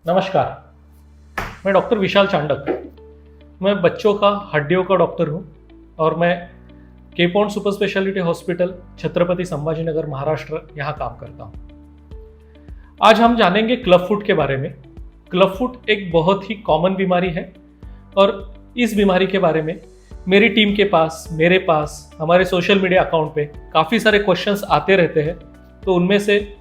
नमस्कार, मैं डॉक्टर विशाल चांडक। मैं बच्चों का हड्डियों का डॉक्टर हूँ और मैं केपॉन super speciality hospital Chhatrapati Sambhajinagar Maharashtra यहाँ काम करता हूँ। आज हम जानेंगे क्लब फुट के बारे में। क्लब फुट एक बहुत ही कॉमन बीमारी है और इस बीमारी के बारे में मेरी टीम के पास, मेरे पास, हमारे सोशल मीडिया अकाउंट पे काफ़ी सारे क्वेश्चंस आते रहते हैं। तो उनमें से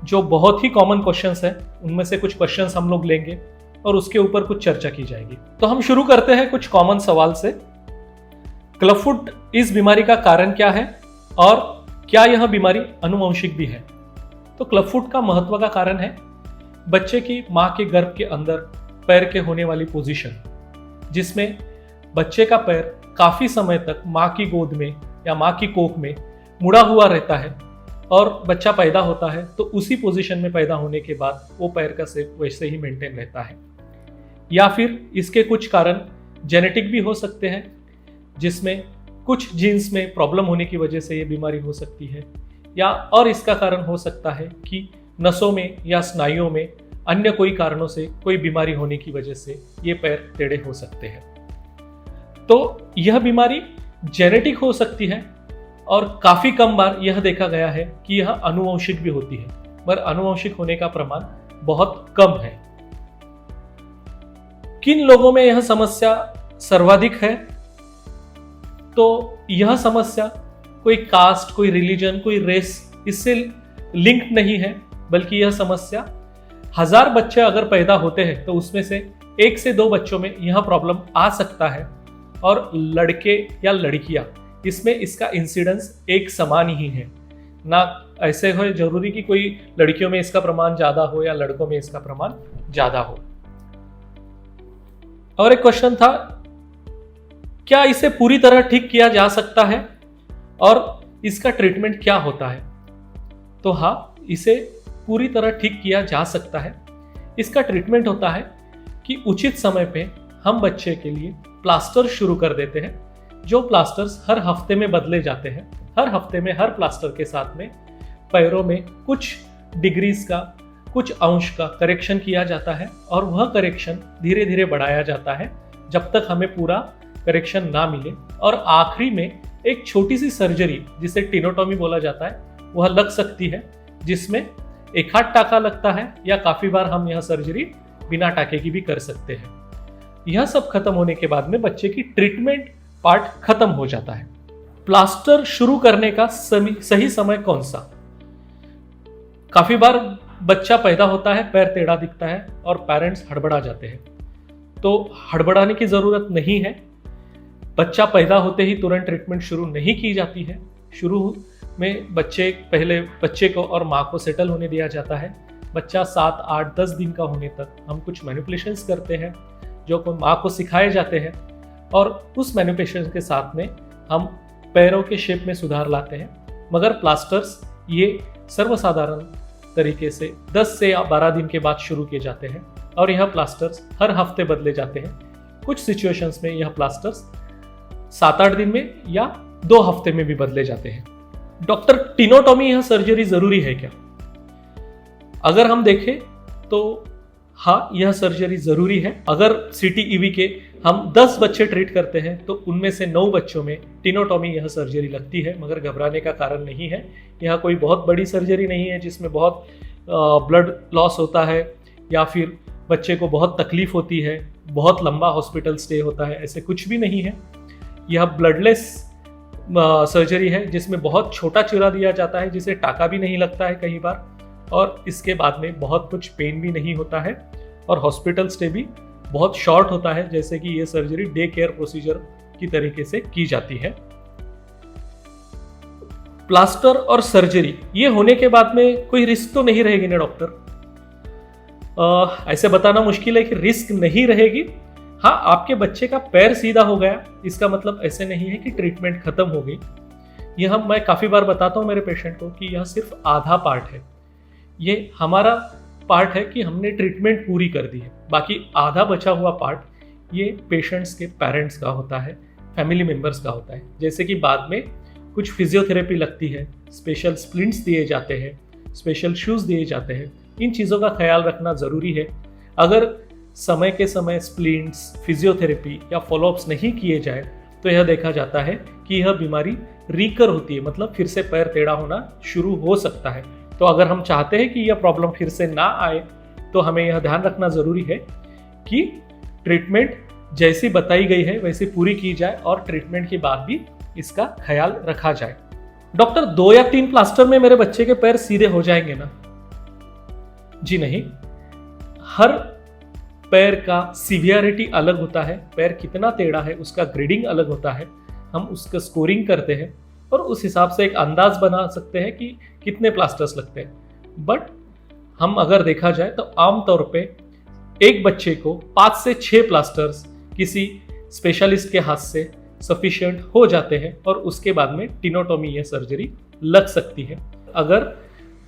जो बहुत ही कॉमन क्वेश्चंस हैं उनमें से कुछ क्वेश्चंस हम लोग लेंगे और उसके ऊपर कुछ चर्चा की जाएगी। तो हम शुरू करते हैं कुछ कॉमन सवाल से। क्लब फुट इस बीमारी का कारण क्या है और क्या यह बीमारी आनुवंशिक भी है? तो क्लब फुट का महत्व का कारण है बच्चे की मां के गर्भ के अंदर पैर के होने वाली पोजीशन, जिसमें बच्चे का पैर काफी समय तक मां की गोद में या मां की कोख में मुड़ा हुआ रहता है और बच्चा पैदा होता है तो उसी पोजीशन में पैदा होने के बाद वो पैर का शेप वैसे ही मेंटेन रहता है। या फिर इसके कुछ कारण जेनेटिक भी हो सकते हैं, जिसमें कुछ जीन्स में प्रॉब्लम होने की वजह से ये बीमारी हो सकती है, या और इसका कारण हो सकता है कि नसों में या स्नायुओं में अन्य कोई कारणों से कोई बीमारी होने की वजह से ये पैर टेढ़े हो सकते हैं। तो यह बीमारी जेनेटिक हो सकती है और काफी कम बार यह देखा गया है कि यह आनुवंशिक भी होती है, पर आनुवंशिक होने का प्रमाण बहुत कम है। किन लोगों में यह समस्या सर्वाधिक है? तो यह समस्या कोई कास्ट, कोई रिलीजन, कोई रेस इससे लिंक नहीं है, बल्कि यह समस्या 1000 बच्चे अगर पैदा होते हैं तो उसमें से 1 से 2 बच्चों में यह प्रॉब्लम आ सकता है। और लड़के या लड़कियां, इसमें इसका इंसिडेंस एक समान ही है ना। ऐसे हो जरूरी कि कोई लड़कियों में इसका प्रमाण ज्यादा हो या लड़कों में इसका प्रमाण ज्यादा हो। और एक क्वेश्चन था, क्या इसे पूरी तरह ठीक किया जा सकता है और इसका ट्रीटमेंट क्या होता है? तो हाँ, इसे पूरी तरह ठीक किया जा सकता है। इसका ट्रीटमेंट होता है कि उचित समय पे हम बच्चे के लिए प्लास्टर शुरू कर देते हैं, जो प्लास्टर्स हर हफ्ते में बदले जाते हैं। हर हफ्ते में हर प्लास्टर के साथ में पैरों में कुछ डिग्रीज का, कुछ अंश का करेक्शन किया जाता है और वह करेक्शन धीरे धीरे बढ़ाया जाता है जब तक हमें पूरा करेक्शन ना मिले। और आखिरी में एक छोटी सी सर्जरी, जिसे टिनोटॉमी बोला जाता है, वह लग सकती है, जिसमें एक आध टाका लगता है या काफी बार हम यह सर्जरी बिना टाके की भी कर सकते हैं। यह सब खत्म होने के बाद में बच्चे की ट्रीटमेंट पार्ट खत्म हो जाता है। प्लास्टर शुरू करने का सही समय कौन सा? काफी बार बच्चा पैदा होता है, पैर टेढ़ा दिखता है और पेरेंट्स हड़बड़ा जाते हैं। तो हड़बड़ाने की जरूरत नहीं है। बच्चा पैदा होते ही तुरंत ट्रीटमेंट शुरू नहीं की जाती है। शुरू में पहले बच्चे को और माँ को सेटल होने दिया जाता है। बच्चा 7, 8, 10 दिन का होने तक हम कुछ मैनिपुलेशंस करते हैं जो माँ को सिखाए जाते हैं, और उस मैनिपुलेशन के साथ में हम पैरों के शेप में सुधार लाते हैं। मगर प्लास्टर्स ये सर्वसाधारण तरीके से 10 से 12 दिन के बाद शुरू किए जाते हैं और यह प्लास्टर्स हर हफ्ते बदले जाते हैं। कुछ सिचुएशंस में यह प्लास्टर्स 7-8 दिन में या 2 हफ्ते में भी बदले जाते हैं। डॉक्टर, टिनोटॉमी यह सर्जरी जरूरी है क्या? अगर हम देखें तो हाँ, यह सर्जरी जरूरी है। अगर CTEV के हम 10 बच्चे ट्रीट करते हैं तो उनमें से 9 बच्चों में टिनोटॉमी यह सर्जरी लगती है, मगर घबराने का कारण नहीं है। यह कोई बहुत बड़ी सर्जरी नहीं है जिसमें बहुत ब्लड लॉस होता है या फिर बच्चे को बहुत तकलीफ होती है, बहुत लंबा हॉस्पिटल स्टे होता है, ऐसे कुछ भी नहीं है। यह ब्लडलेस सर्जरी है जिसमें बहुत छोटा चीरा दिया जाता है, जिसे टाका भी नहीं लगता है कई बार, और इसके बाद में बहुत कुछ पेन भी नहीं होता है और हॉस्पिटल स्टे भी बहुत शॉर्ट होता है, जैसे कि ये सर्जरी डे केयर प्रोसीजर की तरीके से की जाती है। प्लास्टर और सर्जरी ये होने के बाद में कोई रिस्क तो नहीं रहेगी ना डॉक्टर? ऐसे बताना मुश्किल है कि रिस्क नहीं रहेगी। हाँ, आपके बच्चे का पैर सीधा हो गया, इसका मतलब ऐसे नहीं है कि ट्रीटमेंट खत्म हो गई। यह मैं काफी बार बताता हूँ मेरे पेशेंट को कि यह सिर्फ आधा पार्ट है। ये हमारा पार्ट है कि हमने ट्रीटमेंट पूरी कर दी है, बाकी आधा बचा हुआ पार्ट ये पेशेंट्स के पेरेंट्स का होता है, फैमिली मेंबर्स का होता है। जैसे कि बाद में कुछ फिजियोथेरेपी लगती है, स्पेशल स्प्लिंट्स दिए जाते हैं, स्पेशल शूज़ दिए जाते हैं। इन चीज़ों का ख्याल रखना ज़रूरी है। अगर समय के समय स्प्लिंट्स, फिजियोथेरेपी या फॉलोअप्स नहीं किए जाए तो यह देखा जाता है कि यह बीमारी रिकर होती है, मतलब फिर से पैर टेढ़ा होना शुरू हो सकता है। तो अगर हम चाहते हैं कि यह प्रॉब्लम फिर से ना आए तो हमें यह ध्यान रखना जरूरी है कि ट्रीटमेंट जैसी बताई गई है वैसी पूरी की जाए और ट्रीटमेंट के बाद भी इसका ख्याल रखा जाए। डॉक्टर 2 या 3 प्लास्टर में मेरे बच्चे के पैर सीधे हो जाएंगे ना? जी नहीं, हर पैर का सीवियरिटी अलग होता है, पैर कितना टेढ़ा है उसका ग्रेडिंग अलग होता है। हम उसका स्कोरिंग करते हैं और उस हिसाब से एक अंदाज बना सकते हैं कि कितने प्लास्टर्स लगते हैं। बट हम अगर देखा जाए तो आमतौर पे एक बच्चे को 5 से 6 प्लास्टर्स किसी स्पेशलिस्ट के हाथ से सफिशिएंट हो जाते हैं और उसके बाद में टिनोटोमी या सर्जरी लग सकती है। अगर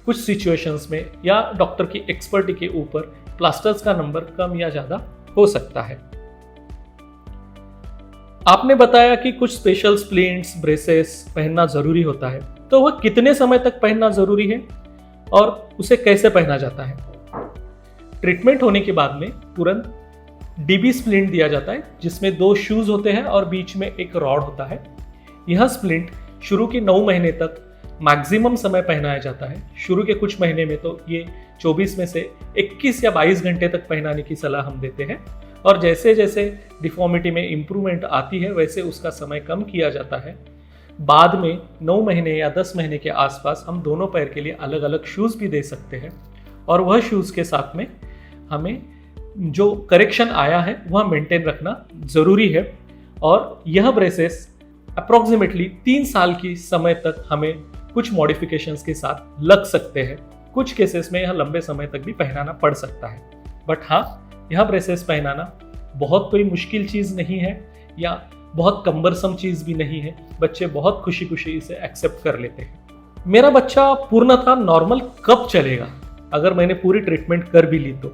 कुछ सिचुएशंस में या डॉक्टर की एक्सपर्टी के ऊपर प्लास्टर्स का नंबर कम या ज़्यादा हो सकता है। आपने बताया कि कुछ स्पेशल स्प्लिंट्स, ब्रेसेस पहनना जरूरी होता है, तो वह कितने समय तक पहनना जरूरी है और उसे कैसे पहना जाता है? ट्रीटमेंट होने के बाद में तुरंत डीबी स्प्लिंट दिया जाता है जिसमें 2 शूज होते हैं और बीच में एक रॉड होता है। यह स्प्लिंट शुरू के 9 महीने तक मैक्सिमम समय पहनाया जाता है। शुरू के कुछ महीने में तो ये 24 में से 21 या 22 घंटे तक पहनाने की सलाह हम देते हैं और जैसे जैसे डिफॉर्मिटी में इम्प्रूवमेंट आती है वैसे उसका समय कम किया जाता है। बाद में 9 महीने या 10 महीने के आसपास हम दोनों पैर के लिए अलग अलग शूज़ भी दे सकते हैं और वह शूज़ के साथ में हमें जो करेक्शन आया है वह मेंटेन रखना ज़रूरी है। और यह ब्रेसेस अप्रॉक्सीमेटली 3 साल की समय तक हमें कुछ मॉडिफिकेशंस के साथ लग सकते हैं। कुछ केसेस में यह लंबे समय तक भी पहनाना पड़ सकता है। बट हाँ, यह ब्रेसेस पहनाना बहुत कोई मुश्किल चीज़ नहीं है या बहुत कम्बरसम चीज़ भी नहीं है। बच्चे बहुत खुशी खुशी इसे एक्सेप्ट कर लेते हैं। मेरा बच्चा पूर्णतः नॉर्मल कब चलेगा अगर मैंने पूरी ट्रीटमेंट कर भी ली तो?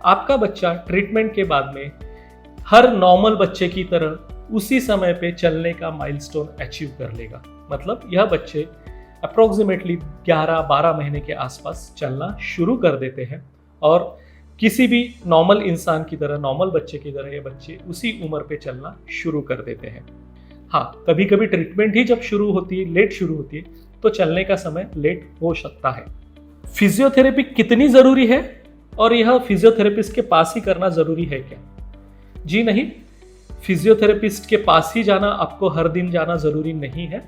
आपका बच्चा ट्रीटमेंट के बाद में हर नॉर्मल बच्चे की तरह उसी समय पे चलने का माइलस्टोन अचीव कर लेगा। मतलब यह बच्चे अप्रोक्सीमेटली 11-12 महीने के आसपास चलना शुरू कर देते हैं और किसी भी नॉर्मल इंसान की तरह, नॉर्मल बच्चे की तरह ये बच्चे उसी उम्र पे चलना शुरू कर देते हैं। हाँ, कभी कभी ट्रीटमेंट ही जब शुरू होती है, लेट शुरू होती है, तो चलने का समय लेट हो सकता है। फिजियोथेरेपी कितनी ज़रूरी है और यह फिजियोथेरेपिस्ट के पास ही करना ज़रूरी है क्या? जी नहीं, फिजियोथेरेपिस्ट के पास ही जाना, आपको हर दिन जाना ज़रूरी नहीं है।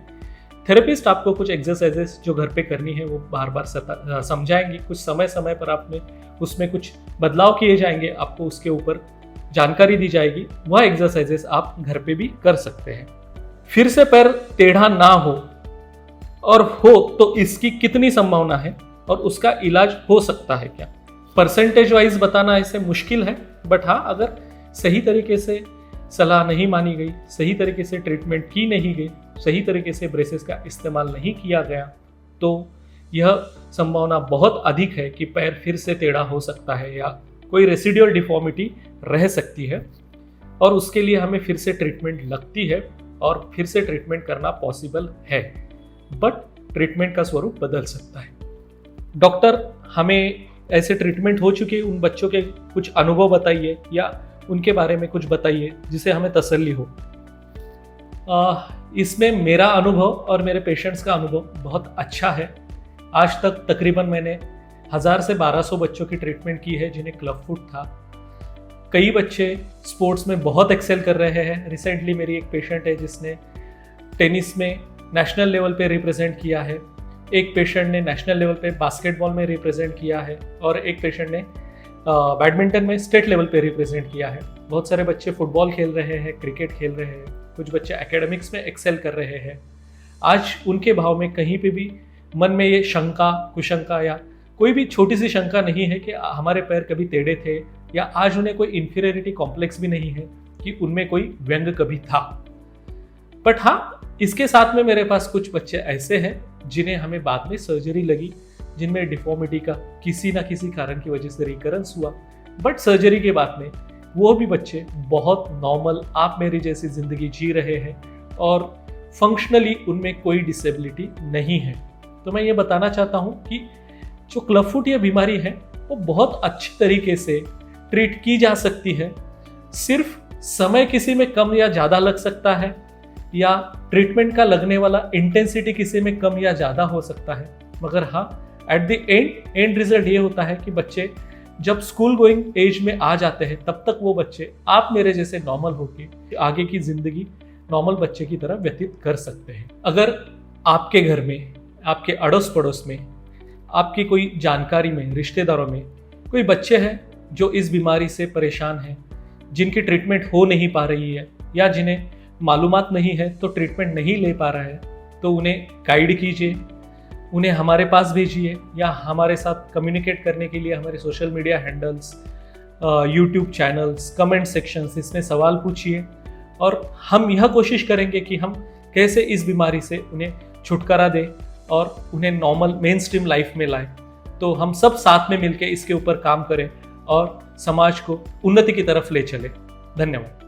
थेरेपिस्ट आपको कुछ एक्सरसाइजेस जो घर पे करनी है वो बार बार समझाएंगे। कुछ समय समय पर आपने उसमें कुछ बदलाव किए जाएंगे, आपको उसके ऊपर जानकारी दी जाएगी। वह एक्सरसाइजेस आप घर पे भी कर सकते हैं। फिर से पैर टेढ़ा ना हो और हो तो इसकी कितनी संभावना है और उसका इलाज हो सकता है क्या? परसेंटेज वाइज बताना ऐसे मुश्किल है, बट हाँ, अगर सही तरीके से सलाह नहीं मानी गई, सही तरीके से ट्रीटमेंट की नहीं गई, सही तरीके से ब्रेसेस का इस्तेमाल नहीं किया गया, तो यह संभावना बहुत अधिक है कि पैर फिर से टेढ़ा हो सकता है या कोई रेसिडुअल डिफॉर्मिटी रह सकती है और उसके लिए हमें फिर से ट्रीटमेंट लगती है और फिर से ट्रीटमेंट करना पॉसिबल है। बट ट्रीटमेंट का स्वरूप बदल सकता है। डॉक्टर, हमें ऐसे ट्रीटमेंट हो चुके उन बच्चों के कुछ अनुभव बताइए या उनके बारे में कुछ बताइए जिसे हमें तसल्ली हो। इसमें मेरा अनुभव और मेरे पेशेंट्स का अनुभव बहुत अच्छा है। आज तक तकरीबन मैंने 1000 से 1200 बच्चों की ट्रीटमेंट की है जिन्हें क्लब फुट था। कई बच्चे स्पोर्ट्स में बहुत एक्सेल कर रहे हैं। रिसेंटली मेरी एक पेशेंट है जिसने टेनिस में नेशनल लेवल पे रिप्रेजेंट किया है, एक पेशेंट ने नेशनल लेवल पे बास्केटबॉल में रिप्रेजेंट किया है और एक पेशेंट ने बैडमिंटन में स्टेट लेवल पे रिप्रेजेंट किया है। बहुत सारे बच्चे फुटबॉल खेल रहे हैं, क्रिकेट खेल रहे हैं, कुछ बच्चे एकेडमिक्स में एक्सेल कर रहे हैं। आज उनके भाव में कहीं पे भी मन में ये शंका, कुशंका या कोई भी छोटी सी शंका नहीं है कि हमारे पैर कभी टेढ़े थे, या आज उन्हें कोई इन्फीरियरिटी कॉम्प्लेक्स भी नहीं है कि उनमें कोई व्यंग कभी था। बट हाँ, इसके साथ में मेरे पास कुछ बच्चे ऐसे हैं जिन्हें हमें बाद में सर्जरी लगी, जिनमें डिफॉर्मिटी का किसी ना किसी कारण की वजह से रिकरेंस हुआ। बट सर्जरी के बाद में वो भी बच्चे बहुत नॉर्मल, आप मेरी जैसी जिंदगी जी रहे हैं और फंक्शनली उनमें कोई डिसेबिलिटी नहीं है। तो मैं ये बताना चाहता हूँ कि जो क्लब फुट ये बीमारी है वो बहुत अच्छी तरीके से ट्रीट की जा सकती है। सिर्फ समय किसी में कम या ज़्यादा लग सकता है, या ट्रीटमेंट का लगने वाला इंटेंसिटी किसी में कम या ज़्यादा हो सकता है, मगर हाँ, एट द एंड रिजल्ट ये होता है कि बच्चे जब स्कूल गोइंग एज में आ जाते हैं तब तक वो बच्चे आप मेरे जैसे नॉर्मल होके आगे की जिंदगी नॉर्मल बच्चे की तरह व्यतीत कर सकते हैं। अगर आपके घर में, आपके अड़ोस पड़ोस में, आपकी कोई जानकारी में, रिश्तेदारों में कोई बच्चे हैं जो इस बीमारी से परेशान हैं, जिनकी ट्रीटमेंट हो नहीं पा रही है, या जिन्हें मालूमात नहीं है तो ट्रीटमेंट नहीं ले पा रहा है, तो उन्हें गाइड कीजिए, उन्हें हमारे पास भेजिए, या हमारे साथ कम्युनिकेट करने के लिए हमारे social media handles, YouTube channels, comment sections, इसमें सवाल पूछिए, और हम यह कोशिश करेंगे कि हम कैसे इस बीमारी से उन्हें छुटकारा दें और उन्हें नॉर्मल मेन स्ट्रीम लाइफ में लाएं। तो हम सब साथ में मिलकर इसके ऊपर काम करें और समाज को उन्नति की तरफ ले चले। धन्यवाद।